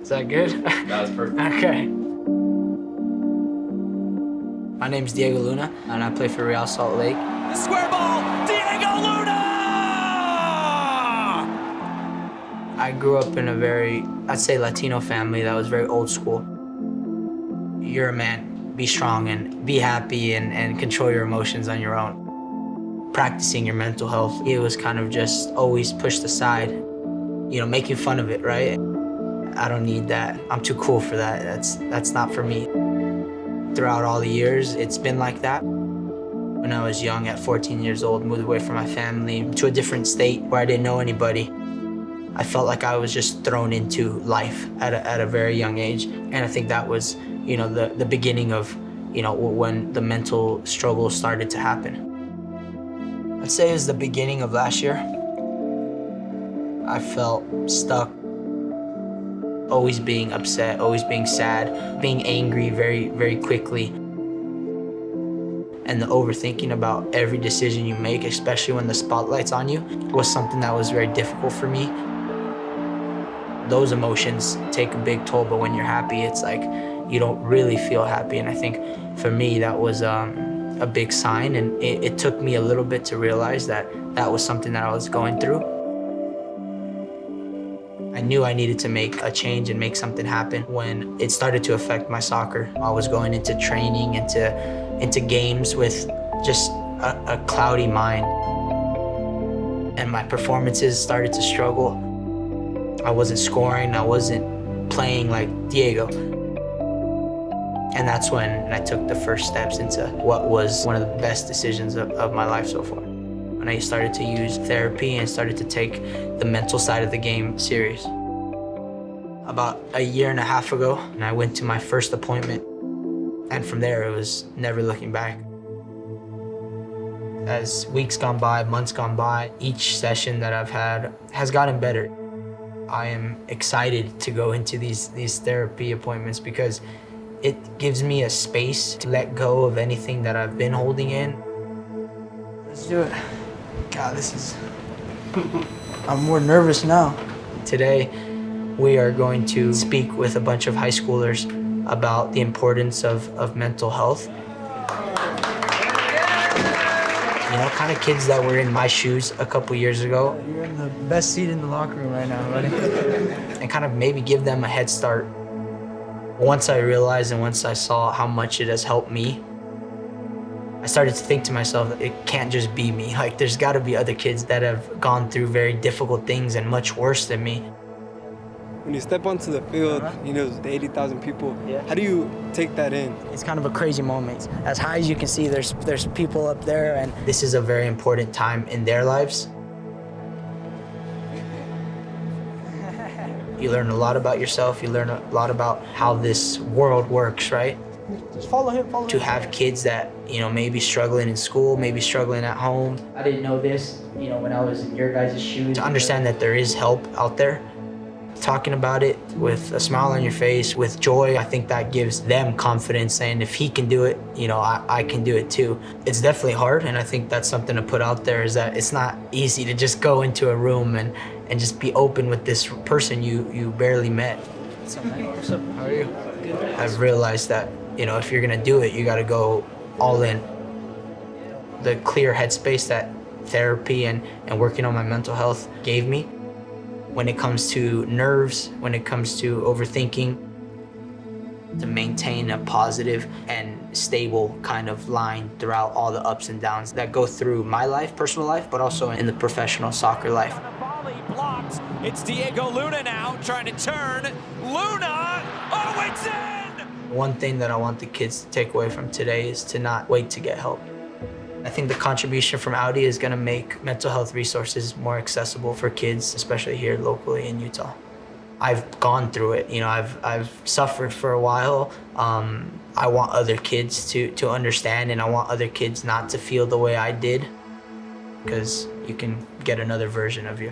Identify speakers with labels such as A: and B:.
A: Is that good?
B: That was perfect.
A: Okay. My name's Diego Luna, and I play for Real Salt Lake.
C: The square ball, Diego Luna!
A: I grew up in a very, I'd say, Latino family that was very old school. You're a man, be strong and be happy and control your emotions on your own. Practicing your mental health, it was kind of just always pushed aside, you know, making fun of it, right? I don't need that. I'm too cool for that. That's not for me. Throughout all the years, it's been like that. When I was young, at 14 years old, moved away from my family to a different state where I didn't know anybody. I felt like I was just thrown into life at a very young age. And I think that was, you know, the beginning of, you know, when the mental struggle started to happen. I'd say it was the beginning of last year. I felt stuck, always being upset, always being sad, being angry very, very quickly. And the overthinking about every decision you make, especially when the spotlight's on you, was something that was very difficult for me. Those emotions take a big toll, but when you're happy, it's like you don't really feel happy. And I think for me, that was a big sign. And it took me a little bit to realize that that was something that I was going through. I knew I needed to make a change and make something happen when it started to affect my soccer. I was going into training, into games with just a cloudy mind. And my performances started to struggle. I wasn't scoring, I wasn't playing like Diego. And that's when I took the first steps into what was one of the best decisions of my life so far. When I started to use therapy and started to take the mental side of the game serious. About a year and a half ago, and I went to my first appointment. And from there, it was never looking back. As weeks gone by, months gone by, each session that I've had has gotten better. I am excited to go into these therapy appointments because it gives me a space to let go of anything that I've been holding in. Let's do it. God, I'm more nervous now. Today, we are going to speak with a bunch of high schoolers about the importance of mental health. You know, kind of kids that were in my shoes a couple years ago.
D: You're in the best seat in the locker room right now, buddy.
A: And kind of maybe give them a head start. Once I realized and once I saw how much it has helped me, I started to think to myself that it can't just be me. Like, there's got to be other kids that have gone through very difficult things and much worse than me.
E: When you step onto the field, you know, the 80,000 people, how do you take that in?
D: It's kind of a crazy moment. As high as you can see, there's people up there, and
A: This is a very important time in their lives. You learn a lot about yourself. You learn a lot about how this world works, right?
D: just follow him, follow him.
A: To have kids that, you know, maybe struggling in school, maybe struggling at home. I didn't know this, you know, when I was in your guys' shoes. To understand that there is help out there. Talking about it with a smile on your face, with joy, I think that gives them confidence, saying if he can do it, you know, I can do it too. It's definitely hard, and I think that's something to put out there, is that it's not easy to just go into a room and just be open with this person you barely met.
D: What's up, man? What's up?
A: How are you? I've realized that, you know, if you're gonna do it, you gotta go all in. The clear headspace that therapy and working on my mental health gave me, when it comes to nerves, when it comes to overthinking, to maintain a positive and stable kind of line throughout all the ups and downs that go through my life, personal life, but also in the professional soccer life.
C: Volley blocked. It's Diego Luna now trying to turn. Luna! Oh, it's in!
A: One thing that I want the kids to take away from today is to not wait to get help. I think the contribution from Audi is going to make mental health resources more accessible for kids, especially here locally in Utah. I've gone through it, you know, I've suffered for a while. I want other kids to understand, and I want other kids not to feel the way I did, because you can get another version of you.